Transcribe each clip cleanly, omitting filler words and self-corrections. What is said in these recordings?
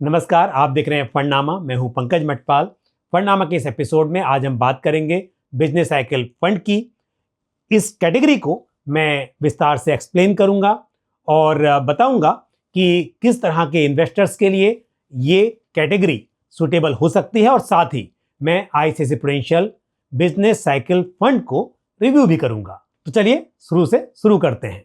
नमस्कार, आप देख रहे हैं फंडनामा। मैं हूं पंकज मटपाल। फंडनामा के इस एपिसोड में आज हम बात करेंगे बिजनेस साइकिल फंड की। इस कैटेगरी को मैं विस्तार से एक्सप्लेन करूंगा और बताऊंगा कि किस तरह के इन्वेस्टर्स के लिए ये कैटेगरी सुटेबल हो सकती है, और साथ ही मैं ICICI prudential business cycle fund को रिव्यू भी करूंगा। तो चलिए शुरू से शुरू करते हैं।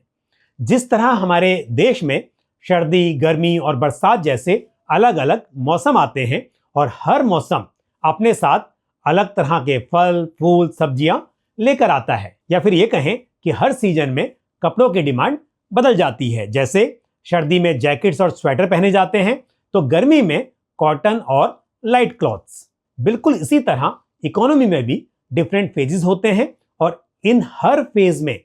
जिस तरह हमारे देश में सर्दी, गर्मी और बरसात जैसे अलग अलग मौसम आते हैं और हर मौसम अपने साथ अलग तरह के फल, फूल, सब्जियां लेकर आता है, या फिर ये कहें कि हर सीजन में कपड़ों की डिमांड बदल जाती है। जैसे सर्दी में जैकेट्स और स्वेटर पहने जाते हैं, तो गर्मी में कॉटन और लाइट क्लॉथ्स। बिल्कुल इसी तरह इकोनॉमी में भी डिफरेंट फेजेस होते हैं, और इन हर फेज में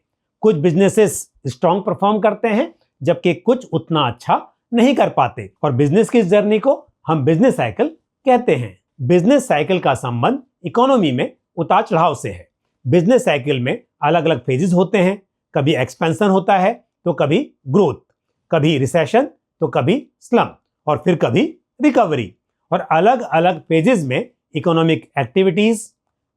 कुछ बिजनेसेस स्ट्रॉन्ग परफॉर्म करते हैं, जबकि कुछ उतना अच्छा नहीं कर पाते। और बिजनेस की जर्नी को हम बिजनेस साइकिल कहते हैं। बिजनेस साइकिल का संबंध इकोनॉमी में उतार चढ़ाव से है। बिजनेस साइकिल में अलग अलग फेजेस होते हैं। कभी एक्सपेंशन होता है तो कभी ग्रोथ, कभी रिसेशन तो कभी स्लम, और फिर कभी रिकवरी। और अलग अलग फेजेस में economic activities,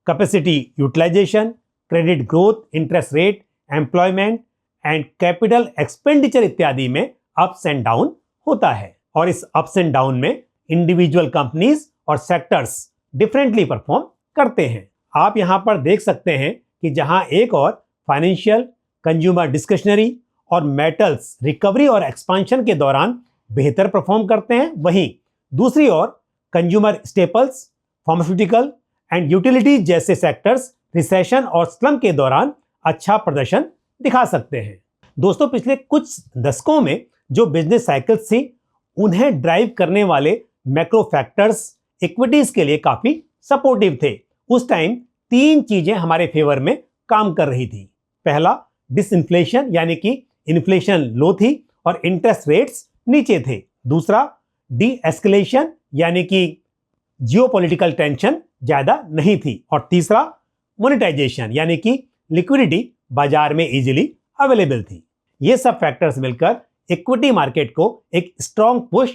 capacity utilisation, credit growth, interest rate, employment and capital expenditure इत्यादि में अप्स एंड डाउन होता है। और इस अप्स एंड डाउन में इंडिविजुअल कंपनीज और सेक्टर्स डिफरेंटली परफॉर्म करते हैं। आप यहां पर देख सकते हैं कि जहां एक और फाइनेंशियल, कंज्यूमर डिस्क्रिशनरी और मेटल्स रिकवरी और एक्सपांशन के दौरान बेहतर परफॉर्म करते हैं, वहीं दूसरी ओर consumer staples, pharmaceutical and utilities जैसे सेक्टर्स रिसेशन और स्लम के दौरान अच्छा प्रदर्शन दिखा सकते हैं। दोस्तों, पिछले कुछ दशकों में जो बिजनेस साइकिल्स थी, उन्हें ड्राइव करने वाले मैक्रो फैक्टर्स इक्विटीज के लिए काफी सपोर्टिव थे। उस टाइम तीन चीजें हमारे फेवर में काम कर रही थी। पहला, डिसइंफ्लेशन, यानी कि इन्फ्लेशन लो थी और इंटरेस्ट रेट्स नीचे थे। दूसरा, डी एस्केलेशन, यानी कि जियोपॉलिटिकल टेंशन ज्यादा नहीं थी। और तीसरा, मोनेटाइजेशन, यानी कि लिक्विडिटी बाजार में इजीली अवेलेबल थी। ये सब फैक्टर्स मिलकर इक्विटी मार्केट को एक स्ट्रॉन्ग पुश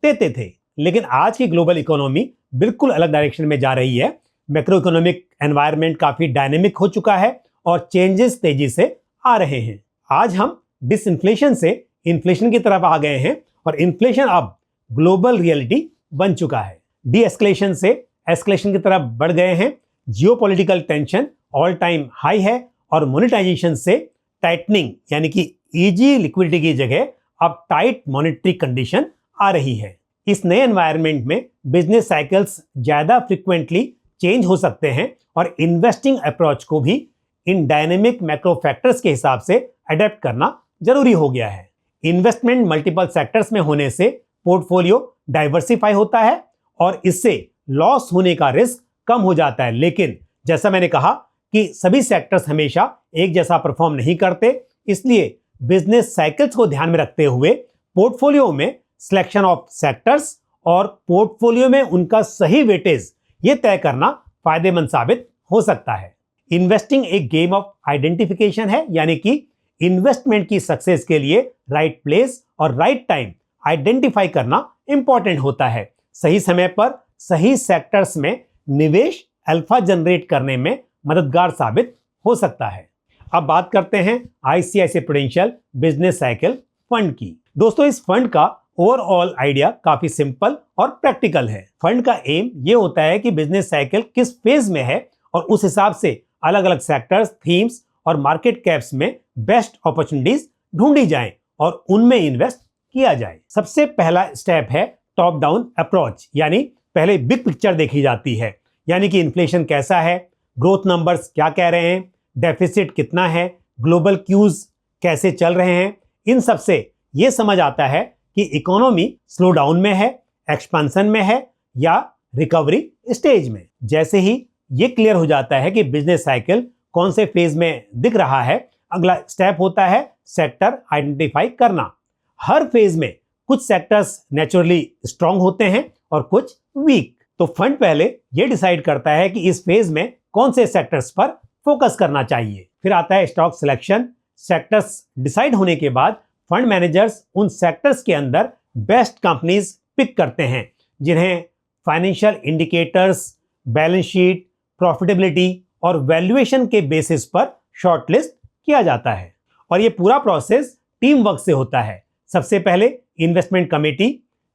देते थे। लेकिन आज की ग्लोबल इकोनॉमी बिल्कुल अलग डायरेक्शन में जा रही है। मैक्रो इकोनॉमिक एनवायरनमेंट काफी डायनेमिक हो चुका है और चेंजेस तेजी से आ रहे हैं। आज हम डिसइंफ्लेशन से इन्फ्लेशन की तरफ आ गए हैं, और इन्फ्लेशन अब ग्लोबल रियलिटी बन चुका है। डी एस्केलेशन से एस्केलेशन की तरफ बढ़ गए हैं। Geopolitical tension all time high है, और मोनेटाइजेशन से टाइटनिंग, यानी कि इजी लिक्विडिटी की जगह अब टाइट मॉनेटरी कंडीशन आ रही है। इस नए एनवायरनमेंट में बिजनेस साइकिल्स ज्यादा फ्रीक्वेंटली चेंज हो सकते हैं, और इन्वेस्टिंग अप्रोच को भी इन डायनेमिक मैक्रो फैक्टर्स के हिसाब से अडेप्ट करना जरूरी हो गया है। इन्वेस्टमेंट मल्टीपल सेक्टर्स में होने से पोर्टफोलियो डाइवर्सिफाई होता है, और इससे लॉस होने का रिस्क कम हो जाता है। लेकिन जैसा मैंने कहा कि सभी सेक्टर्स हमेशा एक जैसा परफॉर्म नहीं करते, इसलिए बिजनेस साइकिल्स को ध्यान में रखते हुए पोर्टफोलियो में सिलेक्शन ऑफ सेक्टर्स और पोर्टफोलियो में उनका सही वेटेज ये तय करना फायदेमंद साबित हो सकता है। इन्वेस्टिंग एक गेम ऑफ आइडेंटिफिकेशन है, यानी कि इन्वेस्टमेंट की सक्सेस के लिए राइट प्लेस और राइट टाइम आइडेंटिफाई करना इंपॉर्टेंट होता है। सही समय पर सही सेक्टर्स में निवेश अल्फा जनरेट करने में मददगार साबित हो सकता है। अब बात करते हैं ICICI prudential business cycle fund की। दोस्तों, इस फंड का ओवरऑल आइडिया काफी सिंपल और प्रैक्टिकल है। फंड का एम ये होता है कि बिजनेस साइकिल किस फेज में है, और उस हिसाब से अलग अलग सेक्टर्स, थीम्स और मार्केट कैप्स में बेस्ट अपॉर्चुनिटीज ढूंढी जाएं और उनमें इन्वेस्ट किया जाए। सबसे पहला स्टेप है टॉप डाउन अप्रोच, यानी पहले बिग पिक्चर देखी जाती है, यानी कि इन्फ्लेशन कैसा है, ग्रोथ नंबर्स क्या कह रहे हैं, डेफिसिट कितना है, ग्लोबल क्यूज कैसे चल रहे हैं। इन सब से यह समझ आता है कि इकोनॉमी स्लो डाउन में है, एक्सपेंशन में है या रिकवरी स्टेज में। जैसे ही ये क्लियर हो जाता है कि बिजनेस साइकिल कौन से फेज में दिख रहा है, अगला स्टेप होता है सेक्टर आइडेंटिफाई करना। हर फेज में कुछ सेक्टर्स नेचुरली स्ट्रांग होते हैं और कुछ वीक। तो फंड पहले यह डिसाइड करता है कि इस फेज में कौन से सेक्टर्स पर फोकस करना चाहिए। फिर आता है स्टॉक सिलेक्शन। सेक्टर्स डिसाइड होने के बाद फंड मैनेजर्स उन सेक्टर्स के अंदर बेस्ट कंपनीज पिक करते हैं, जिन्हें financial indicators, balance sheet, profitability और वैल्यूएशन के बेसिस पर शॉर्टलिस्ट किया जाता है। और ये पूरा प्रोसेस टीम वर्क से होता है। सबसे पहले इन्वेस्टमेंट कमेटी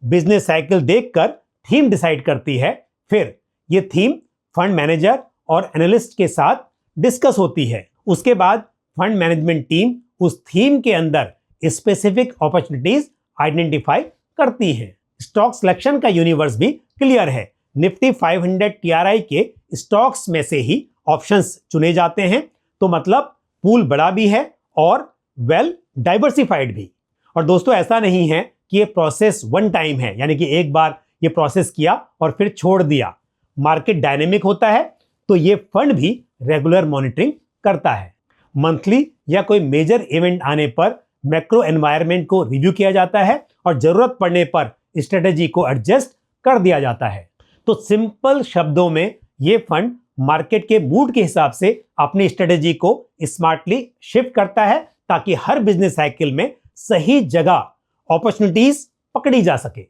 बिजनेस साइकिल देखकर थीम डिसाइड करती है, फिर ये थीम फंड मैनेजर और एनालिस्ट के साथ डिस्कस होती है। उसके बाद फंड मैनेजमेंट टीम उस थीम के अंदर स्पेसिफिक अपॉर्चुनिटीज आइडेंटिफाई करती है। स्टॉक सिलेक्शन का यूनिवर्स भी क्लियर है। निफ्टी 500 TRI के स्टॉक्स में से ही ऑप्शंस चुने जाते हैं, तो मतलब पूल बड़ा भी है और वेल डाइवर्सिफाइड भी। और दोस्तों, ऐसा नहीं है कि ये प्रोसेस वन टाइम है, यानी कि एक बार ये प्रोसेस किया और फिर छोड़ दिया। मार्केट डायनेमिक होता है, तो ये फंड भी रेगुलर मॉनिटरिंग करता है। मंथली या कोई मेजर इवेंट आने पर मैक्रो एनवायरनमेंट को रिव्यू किया जाता है और जरूरत पड़ने पर स्ट्रेटेजी को एडजस्ट कर दिया जाता है। तो सिंपल शब्दों में ये फंड मार्केट के मूड के हिसाब से अपनी स्ट्रेटेजी को स्मार्टली शिफ्ट करता है, ताकि हर बिजनेस साइकिल में सही जगह अपॉर्चुनिटीज पकड़ी जा सके।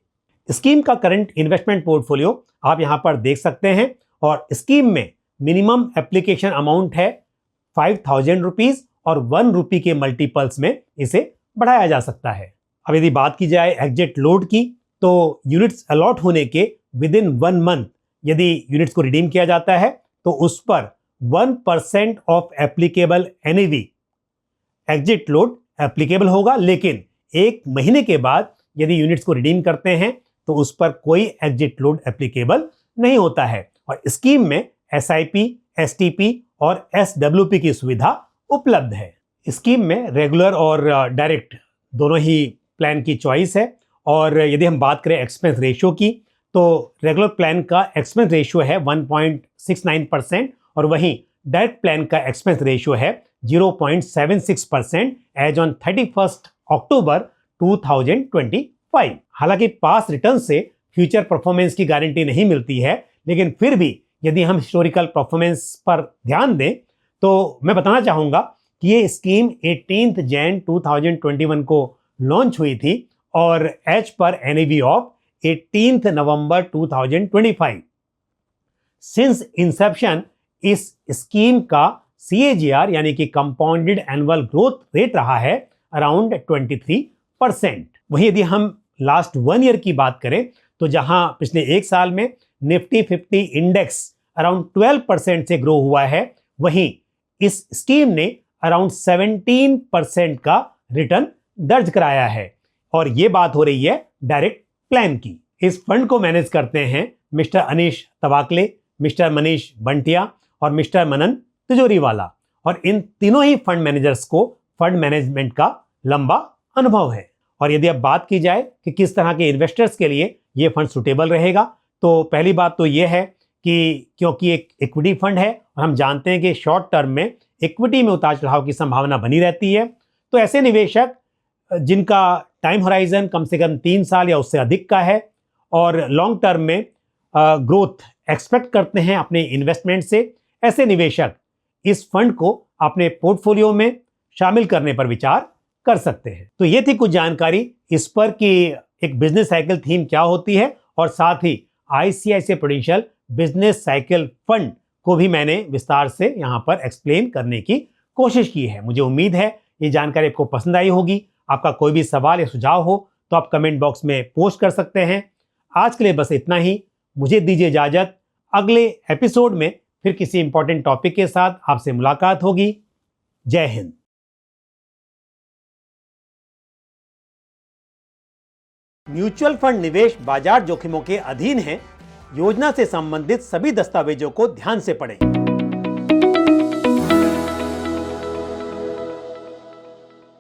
स्कीम का करंट इन्वेस्टमेंट पोर्टफोलियो आप यहां पर देख सकते हैं, और स्कीम में मिनिमम एप्लीकेशन अमाउंट है 5,000 रुपीज और 1 रुपी के मल्टीपल्स में इसे बढ़ाया जा सकता है। अब यदि बात की जाए एग्जिट लोड की, तो यूनिट्स अलॉट होने के विद इन 1 मंथ यदि यूनिट्स को रिडीम किया जाता है, तो उस पर 1% of applicable NAV exit load applicable होगा। लेकिन 1 महीने के बाद यदि यूनिट्स को रिडीम करते हैं तो उस पर कोई एग्जिट लोड एप्लीकेबल नहीं होता है। और स्कीम में SIP, STP और SWP की सुविधा उपलब्ध है। स्कीम में रेगुलर और डायरेक्ट दोनों ही प्लान की चॉइस है। और यदि हम बात करें एक्सपेंस रेशियो की, तो रेगुलर प्लान का एक्सपेंस रेशियो है 1.69% और वहीं डायरेक्ट प्लान का एक्सपेंस रेशियो है 0.76% एज ऑन 31 अक्टूबर 2025। हालांकि पास रिटर्न से फ्यूचर परफॉर्मेंस की गारंटी नहीं मिलती है, लेकिन फिर भी यदि हम हिस्टोरिकल परफॉर्मेंस पर ध्यान दें, तो मैं बताना चाहूंगा कि ये स्कीम 18 जनवरी 2021 को लॉन्च हुई थी और एज पर NAV ऑफ 18 नवंबर 2025। सिंस इंसेप्शन इस स्कीम का CAGR यानी कि कंपाउंडेड एनुअल ग्रोथ रेट रहा है अराउंड 23%। वहीं यदि हम लास्ट 1 ईयर की बात करें, तो जहां पिछले 1 साल में निफ्टी 50 इंडेक्स अराउंड 12% से ग्रो हुआ है, वहीं इस स्कीम ने अराउंड 17% का रिटर्न दर्ज कराया है। और ये बात हो रही है डायरेक्ट प्लान की। इस फंड को मैनेज करते हैं मिस्टर अनीश तवाकले, मिस्टर मनीष बंटिया और मिस्टर मनन तिजोरीवाला। और इन तीनों ही फंड मैनेजर्स को फंड मैनेजमेंट का लंबा अनुभव है। और यदि अब बात की जाए कि किस तरह के इन्वेस्टर्स के लिए ये फंड सुटेबल रहेगा, तो पहली बात तो ये है कि क्योंकि एक इक्विटी फंड है और हम जानते हैं कि शॉर्ट टर्म में इक्विटी में उतार चढ़ाव की संभावना बनी रहती है, तो ऐसे निवेशक जिनका टाइम होराइजन कम से कम 3 साल या उससे अधिक का है और लॉन्ग टर्म में ग्रोथ एक्सपेक्ट करते हैं अपने इन्वेस्टमेंट से, ऐसे निवेशक इस फंड को अपने पोर्टफोलियो में शामिल करने पर विचार कर सकते हैं। तो ये थी कुछ जानकारी इस पर कि एक बिजनेस साइकिल थीम क्या होती है, और साथ ही ICICI prudential business cycle fund को भी मैंने विस्तार से यहाँ पर एक्सप्लेन करने की कोशिश की है। मुझे उम्मीद है ये जानकारी आपको पसंद आई होगी। आपका कोई भी सवाल या सुझाव हो तो आप कमेंट बॉक्स में पोस्ट कर सकते हैं। आज के लिए बस इतना ही। मुझे दीजिए इजाजत। अगले एपिसोड में फिर किसी इंपॉर्टेंट टॉपिक के साथ आपसे मुलाकात होगी। जय हिंद। म्यूचुअल फंड निवेश बाजार जोखिमों के अधीन है। योजना से संबंधित सभी दस्तावेजों को ध्यान से पढ़ें।